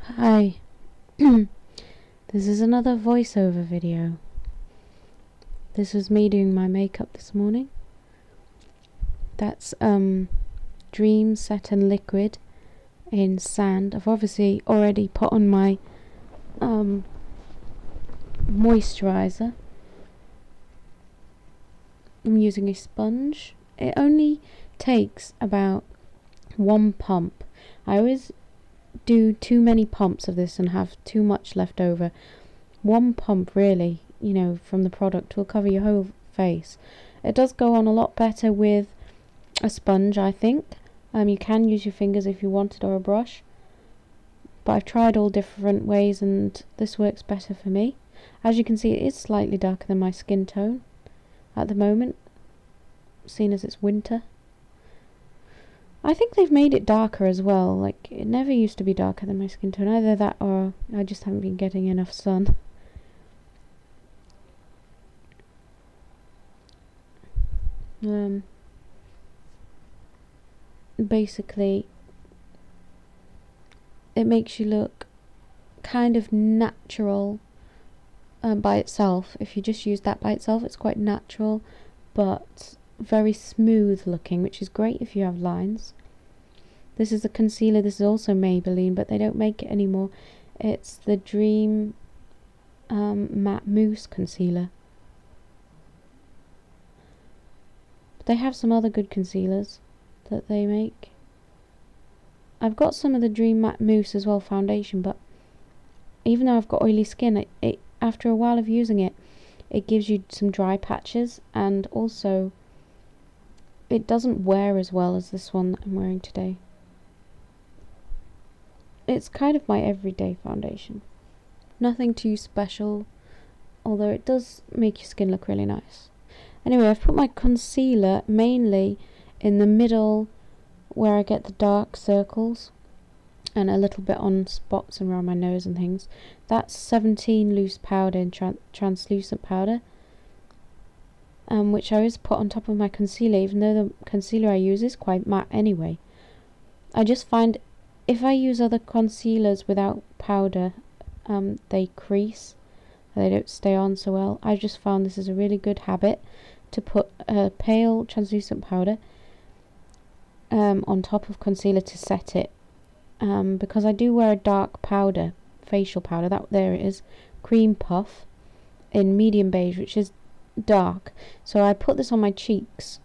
Hi, this is another voiceover video. This was me doing my makeup this morning. That's Dream Satin Liquid in Sand. I've obviously already put on my moisturizer. I'm using a sponge. It only takes about one pump. I always do too many pumps of this and have too much left over. One pump really, you know, from the product will cover your whole face. It does go on a lot better with a sponge, I think. You can use your fingers if you wanted, or a brush, but I've tried all different ways and this works better for me. As you can see, it is slightly darker than my skin tone at the moment, seeing as it's winter. I think they've made it darker as well. Like, it never used to be darker than my skin tone. Either that or I just haven't been getting enough sun. Basically, it makes you look kind of natural by itself. If you just use that by itself, it's quite natural, but very smooth looking, which is great if you have lines. This is a concealer. This is also Maybelline, but they don't make it anymore. It's the Dream Matte Mousse Concealer. But they have some other good concealers that they make. I've got some of the Dream Matte Mousse as well, foundation, but even though I've got oily skin, it after a while of using it, it gives you some dry patches, and also it doesn't wear as well as this one that I'm wearing today. It's kind of my everyday foundation. Nothing too special, although it does make your skin look really nice. Anyway, I've put my concealer mainly in the middle where I get the dark circles, and a little bit on spots and around my nose and things. That's 17 loose powder and translucent powder, which I always put on top of my concealer, even though the concealer I use is quite matte anyway. I just find if I use other concealers without powder, they crease, they don't stay on so well. I just found this is a really good habit to put a pale translucent powder on top of concealer to set it, because I do wear a dark powder, facial powder, that there it is, cream puff in medium beige, which is dark. So I put this on my cheeks,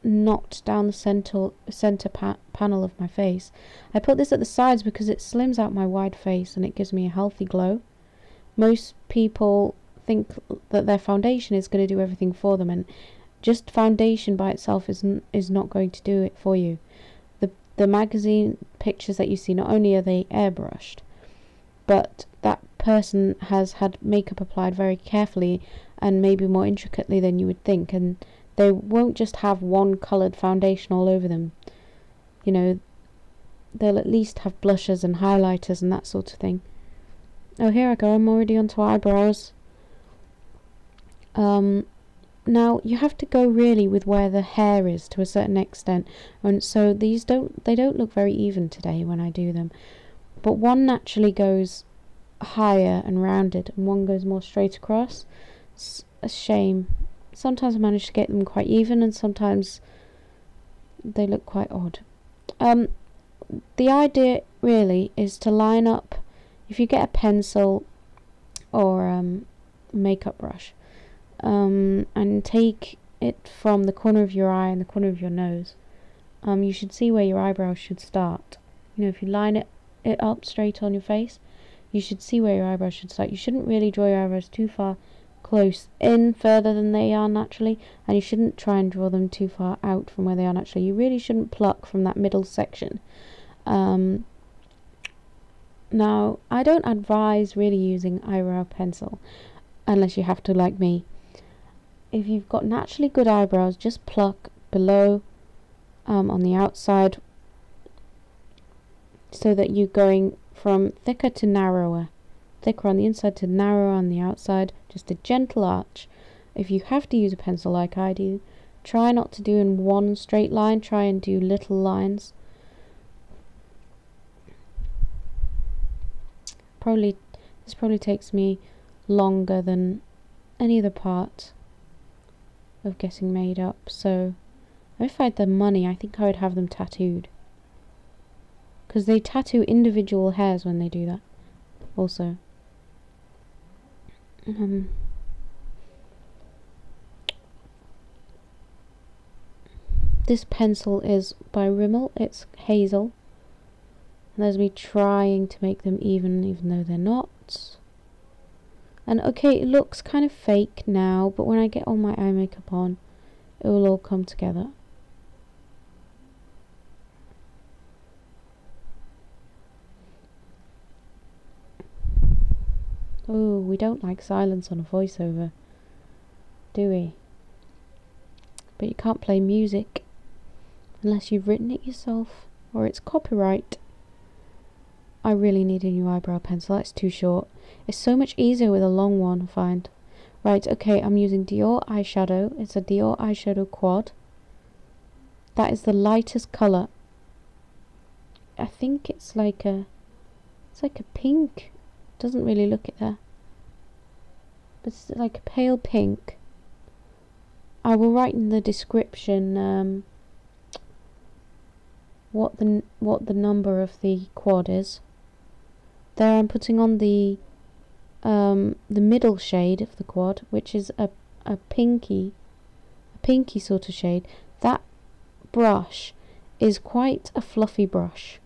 not down the center panel of my face. I put this at the sides because it slims out my wide face and it gives me a healthy glow. Most people think that their foundation is going to do everything for them, and just foundation by itself is not going to do it for you. The magazine pictures that you see, not only are they airbrushed, but that person has had makeup applied very carefully and maybe more intricately than you would think, and they won't just have one coloured foundation all over them. You know, they'll at least have blushes and highlighters and that sort of thing. Oh, here I go, I'm already onto eyebrows. Now you have to go really with where the hair is to a certain extent, and so these don't look very even today when I do them, but one naturally goes higher and rounded and one goes more straight across. It's a shame. Sometimes I manage to get them quite even and sometimes they look quite odd. The idea really is to line up, if you get a pencil or makeup brush, and take it from the corner of your eye and the corner of your nose. You should see where your eyebrows should start. You know, if you line it up straight on your face, you should see where your eyebrows should start. You shouldn't really draw your eyebrows too far close in, further than they are naturally, and you shouldn't try and draw them too far out from where they are naturally. You really shouldn't pluck from that middle section. Now, I don't advise really using eyebrow pencil unless you have to, like me. If you've got naturally good eyebrows, just pluck below on the outside, so that you're going from thicker to narrower. Thicker on the inside to narrower on the outside, just a gentle arch. If you have to use a pencil like I do, try not to do in one straight line, try and do little lines. this probably takes me longer than any other part of getting made up. So if I had the money, I think I would have them tattooed, because they tattoo individual hairs when they do that also. This pencil is by Rimmel. It's Hazel. And there's me trying to make them even though they're not. And okay, it looks kind of fake now, but when I get all my eye makeup on, it will all come together. Oh, we don't like silence on a voiceover, do we? But you can't play music unless you've written it yourself, or it's copyright. I really need a new eyebrow pencil. That's too short. It's so much easier with a long one, I find. Right, okay, I'm using Dior eyeshadow. It's a Dior eyeshadow quad. That is the lightest colour. I think it's like a pink. Doesn't really look it there. But it's like a pale pink. I will write in the description what the number of the quad is. There I'm putting on the middle shade of the quad, which is a pinky sort of shade. That brush is quite a fluffy brush.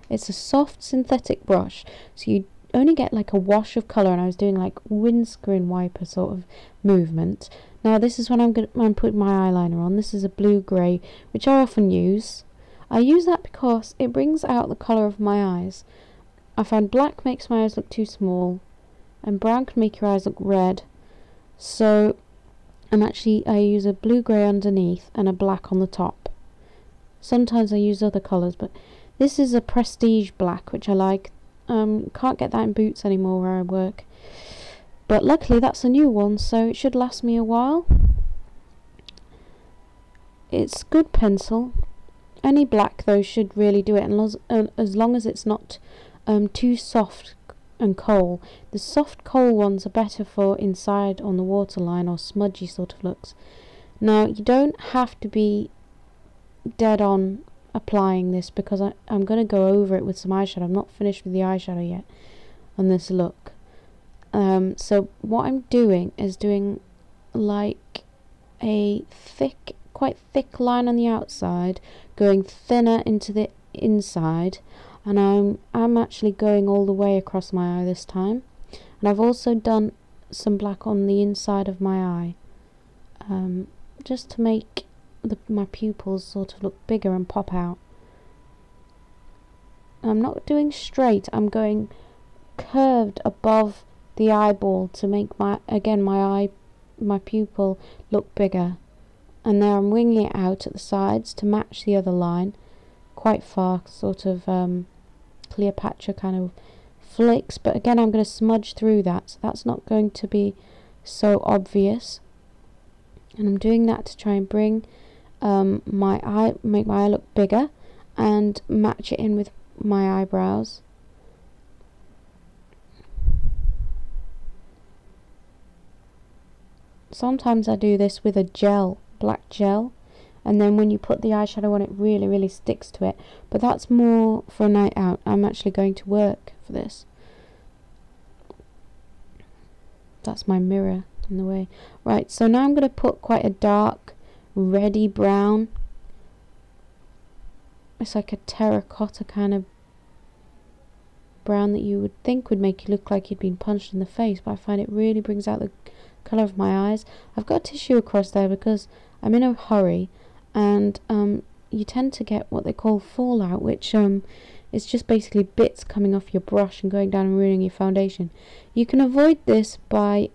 It's a soft synthetic brush, so you only get like a wash of colour, and I was doing like windscreen wiper sort of movement. Now this is when I'm putting my eyeliner on. This is a blue-grey, which I often use. I use that because it brings out the colour of my eyes. I find black makes my eyes look too small, and brown can make your eyes look red. So I use a blue-grey underneath and a black on the top. Sometimes I use other colours, but this is a prestige black, which I like. Can't get that in Boots anymore where I work. But luckily that's a new one, so it should last me a while. It's good pencil. Any black though should really do it, and as long as it's not too soft and coal. The soft coal ones are better for inside on the waterline or smudgy sort of looks. Now you don't have to be dead on applying this, because I'm going to go over it with some eyeshadow. I'm not finished with the eyeshadow yet on this look. So what I'm doing is doing like a quite thick line on the outside, going thinner into the inside, and I'm actually going all the way across my eye this time. And I've also done some black on the inside of my eye, just to make my pupils sort of look bigger and pop out. I'm not doing straight, I'm going curved above the eyeball to make my pupil look bigger. And there I'm winging it out at the sides to match the other line, quite far, sort of Cleopatra kind of flicks, but again I'm going to smudge through that, so that's not going to be so obvious. And I'm doing that to try and bring make my eye look bigger and match it in with my eyebrows. Sometimes I do this with a black gel, and then when you put the eyeshadow on, it really sticks to it, but that's more for a night out. I'm actually going to work for this. That's my mirror in the way. Right, so now I'm going to put quite a dark reddy brown. It's like a terracotta kind of brown that you would think would make you look like you'd been punched in the face, but I find it really brings out the colour of my eyes. I've got tissue across there because I'm in a hurry, and you tend to get what they call fallout, which is just basically bits coming off your brush and going down and ruining your foundation. You can avoid this by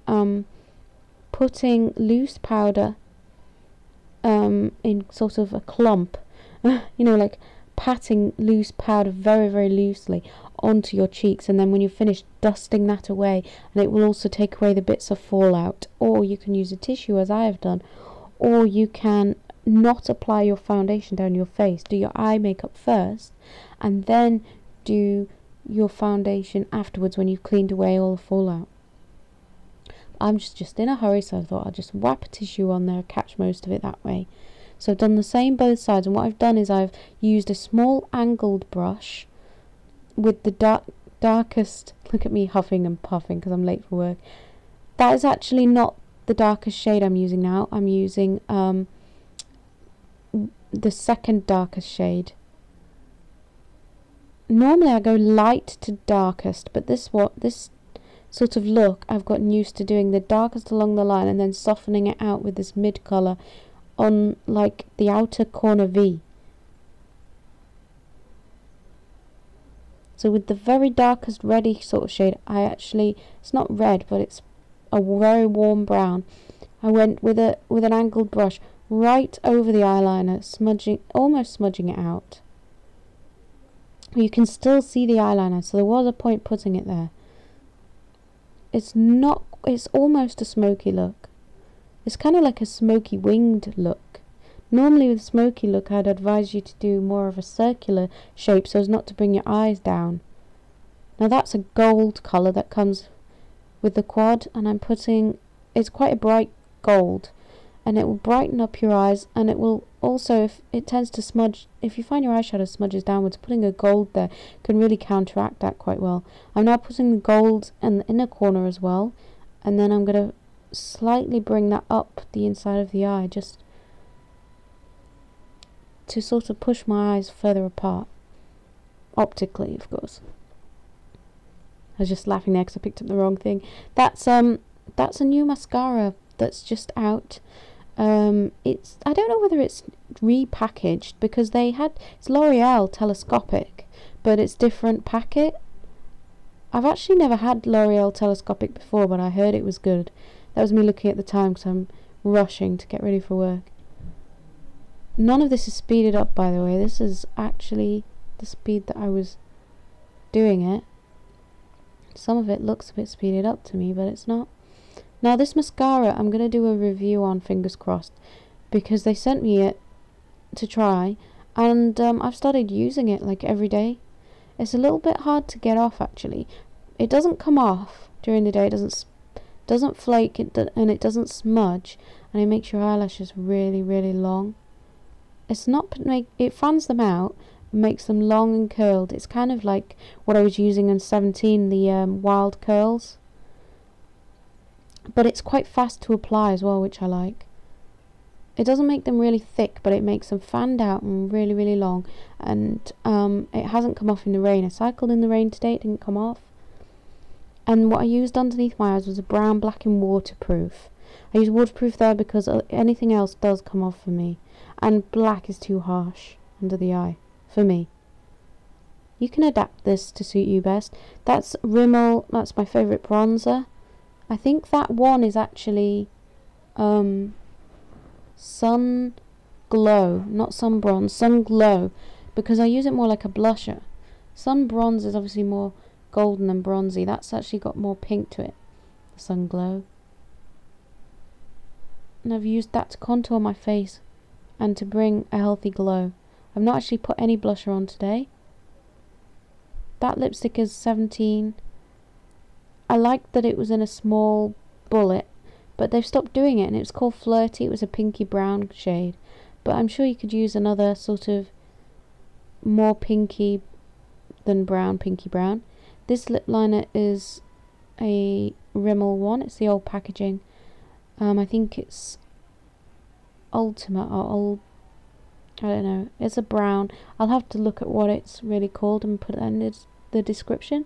putting loose powder in sort of a clump, you know, like patting loose powder very loosely onto your cheeks, and then when you're finished, dusting that away, and it will also take away the bits of fallout. Or you can use a tissue, as I have done, or you can not apply your foundation down your face, do your eye makeup first, and then do your foundation afterwards when you've cleaned away all the fallout. I'm just in a hurry, so I thought I'll just wrap a tissue on there, catch most of it that way. So I've done the same both sides, and what I've done is I've used a small angled brush with the darkest, look at me huffing and puffing because I'm late for work. That is actually not the darkest shade I'm using now. I'm using the second darkest shade. Normally I go light to darkest, but this sort of look I've gotten used to doing the darkest along the line and then softening it out with this mid colour on like the outer corner V. So with the very darkest reddy sort of shade, it's not red, but it's a very warm brown. I went with an angled brush right over the eyeliner, almost smudging it out. You can still see the eyeliner, so there was a point putting it there. It's almost a smoky look. It's kind of like a smoky winged look. Normally with smoky look I'd advise you to do more of a circular shape so as not to bring your eyes down. Now that's a gold colour that comes with the quad, and it's quite a bright gold, and it will brighten up your eyes, and it will also, if it tends to smudge, if you find your eyeshadow smudges downwards, putting a gold there can really counteract that quite well. I'm now putting the gold in the inner corner as well, and then I'm going to slightly bring that up the inside of the eye, just to sort of push my eyes further apart, optically of course. I was just laughing there because I picked up the wrong thing. That's a new mascara that's just out. I don't know whether it's repackaged because it's L'Oreal telescopic, but it's different packet. I've actually never had L'Oreal telescopic before, but I heard it was good. That was me looking at the time because I'm rushing to get ready for work. None of this is speeded up, by the way. This is actually the speed that I was doing it. Some of it looks a bit speeded up to me, but it's not. Now this mascara I'm going to do a review on, fingers crossed, because they sent me it to try, and I've started using it like every day. It's a little bit hard to get off actually. It doesn't come off during the day, it doesn't flake, and it doesn't smudge, and it makes your eyelashes really, really long. It fans them out, makes them long and curled. It's kind of like what I was using in 17, the wild curls. But it's quite fast to apply as well, which I like. It doesn't make them really thick, but it makes them fanned out and really, really long. And it hasn't come off in the rain. I cycled in the rain today, it didn't come off. And what I used underneath my eyes was a brown, black and waterproof. I use waterproof there because anything else does come off for me. And black is too harsh under the eye for me. You can adapt this to suit you best. That's Rimmel, that's my favourite bronzer. I think that one is actually Sun Glow, not Sun Bronze, Sun Glow, because I use it more like a blusher. Sun Bronze is obviously more golden and bronzy. That's actually got more pink to it, the Sun Glow. And I've used that to contour my face and to bring a healthy glow. I've not actually put any blusher on today. That lipstick is 17. I liked that it was in a small bullet, but they've stopped doing it, and it's called Flirty. It was a pinky brown shade, but I'm sure you could use another sort of more pinky than brown, pinky brown. This lip liner is a Rimmel one. It's the old packaging. I think it's Ultimate or old, I don't know. It's a brown. I'll have to look at what it's really called and put it in the description.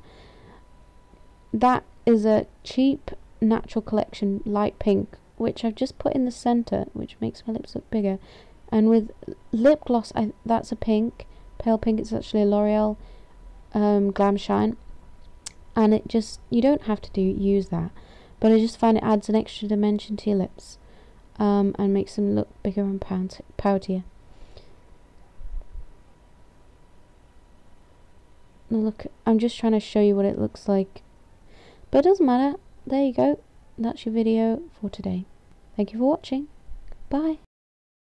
That is a cheap Natural Collection light pink, which I've just put in the centre, which makes my lips look bigger. And with lip gloss, that's a pink, pale pink. It's actually a L'Oreal Glam Shine, and you don't have to use that, but I just find it adds an extra dimension to your lips, and makes them look bigger and poutier. Now look, I'm just trying to show you what it looks like, but it doesn't matter. There you go. That's your video for today. Thank you for watching. Bye.